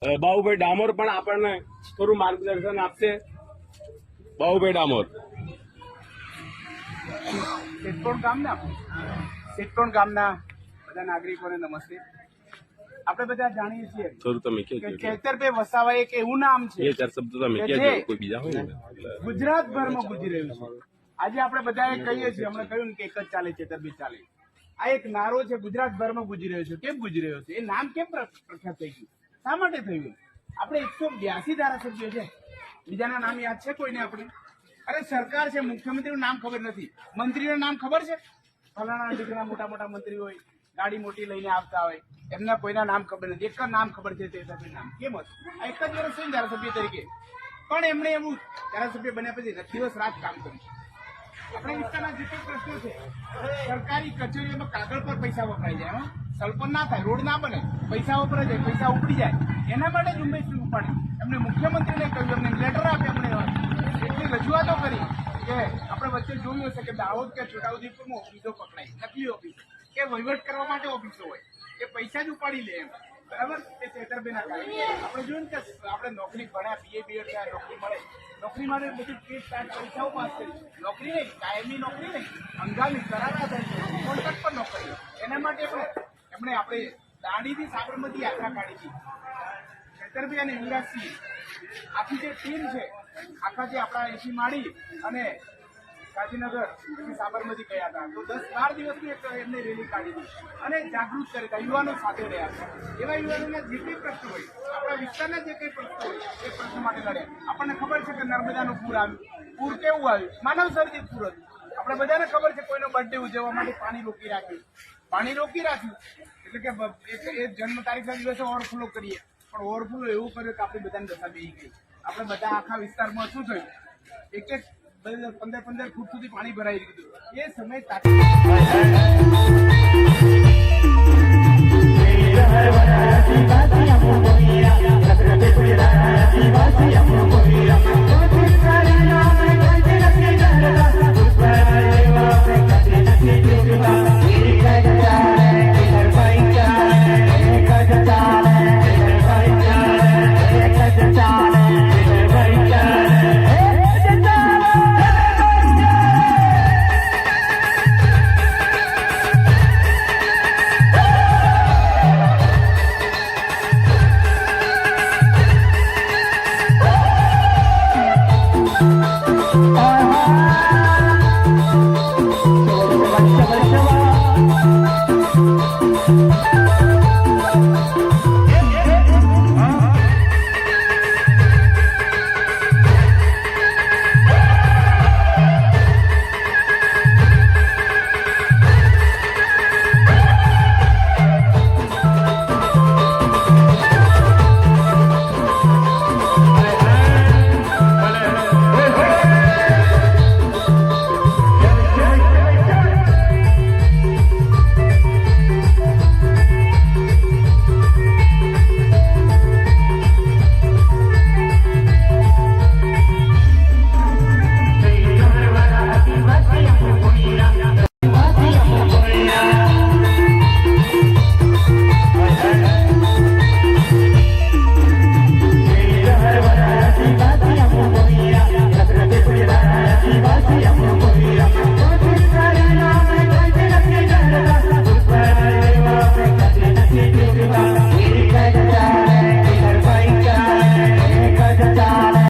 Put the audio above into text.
બાબુભાઈ ડામોર પણ આપણને થોડું માર્ગદર્શન આપશે. બાબુભાઈ ડામોર. સિટકોણ ગામના બધા નાગરિકોને નમસ્તે. આપણે બધા જાણીએ છીએ થોડું તમે કે ચૈતરભાઈ વસાવા એક એવું નામ છે બે ચાર શબ્દો તમે કે કહેજો, જે કોઈ બીજા હોય ને. ગુજરાતભરમાં ગુંજી રહ્યું છે. આજે આપણે બધાએ કહીએ છીએ, હમણાં કહ્યું ને કે એક જ ચાલે ચૈતરભાઈ ચાલે. આ એક નારો છે, ગુજરાતભરમાં ગુંજી રહ્યો છે. કેમ ગુંજી રહ્યો છે? એ નામ કેમ પ્રખ્યાત થઈ ગયું? શા માટે થયું? આપણે 182 ધારાસભ્યો છે, બીજાના નામ યાદ છે કોઈને? આપણે અરે સરકાર છે, મુખ્યમંત્રીનું નામ ખબર નથી, મંત્રીનું નામ ખબર છે? ફલાણા દીકરા મોટા મોટા મંત્રી હોય, ગાડી મોટી લઈને આવતા હોય, એમના કોઈના નામ ખબર નથી. એક જ નામ ખબર છે, તે નામ કેમ હતું? આ એક જ વર્ષ થયું ધારાસભ્ય તરીકે, પણ એમણે એવું ધારાસભ્ય બન્યા પછી દિવસ રાત કામ કર્યું. આપણા વિસ્તારના જે કોઈ પ્રશ્નો છે, સરકારી કચેરીઓમાં કાગળ પર પૈસા વપરાઈ જાય, સલ્પન ના થાય, રોડ ના બને, પૈસા વપરાઈ જાય, પૈસા ઉપડી જાય, એના માટે ઝુંબેશ ઉપાડી. એમને મુખ્યમંત્રીને કહ્યું, એમને લેટર આપે, એમણે એટલી રજૂઆતો કરી કે આપણે વચ્ચે જોયું હશે કે દાહોદ કે છોટાઉદેપુરમાં ઓફિસો પકડાય, નકલી ઓફિસો, કે વહીવટ કરવા માટે ઓફિસો હોય, એ પૈસા જ ઉપાડી લે એમ. બરાબર? એ છેતરપિંડીના કારણે આપણે જોયું કે આપણે નોકરી ભણ્યા, BA BEd થયા, નોકરી મળે, નોકરી માટે બધી ફીસ પરીક્ષાઓ પાસ કરી, નોકરી નહીં, કાયમી નોકરી નહીં, હંગામી કરાર આધારિત કોન્ટ્રાક્ટ પર નોકરી. એના માટે એમણે આપણે દાંડીથી સાબરમતી યાત્રા કાઢી હતી. છેતરપિંડી અને યુવરાજસિંહ આખી જે ટીમ છે, આખા જે આપણા એસી માળી અને ગાંધીનગર સાબરમતી ગયા હતા, તો 10-12 દિવસની એક એમને રેલી કાઢી હતી અને જાગૃત કર્યા હતા, યુવાનો સાથે રહ્યા હતા. એવા યુવાનોના જે કંઈ પ્રશ્ન હોય, આપણા વિસ્તારના જે કંઈ પ્રશ્ન હોય, એ પ્રશ્ન માટે લડ્યા. આપણને ખબર છે કે નર્મદાનું પૂર આવ્યું. પૂર કેવું આવ્યું? માનવ સર્જિત પૂર હતું. આપણે બધાને ખબર છે, કોઈનો બર્થડે ઉજવવા માટે પાણી રોકી રાખ્યું, એટલે કે એ જન્મ તારીખના દિવસે ઓવરફ્લો કરીએ, પણ ઓવરફ્લો એવું કર્યું કે આપણી બધાની દશા બેસી ગઈ. આપણે બધા આખા વિસ્તારમાં શું થયું, એક 15 ફૂટ સુધી પાણી ભરાઈ ગયું. એ સમય તાત્કાલિક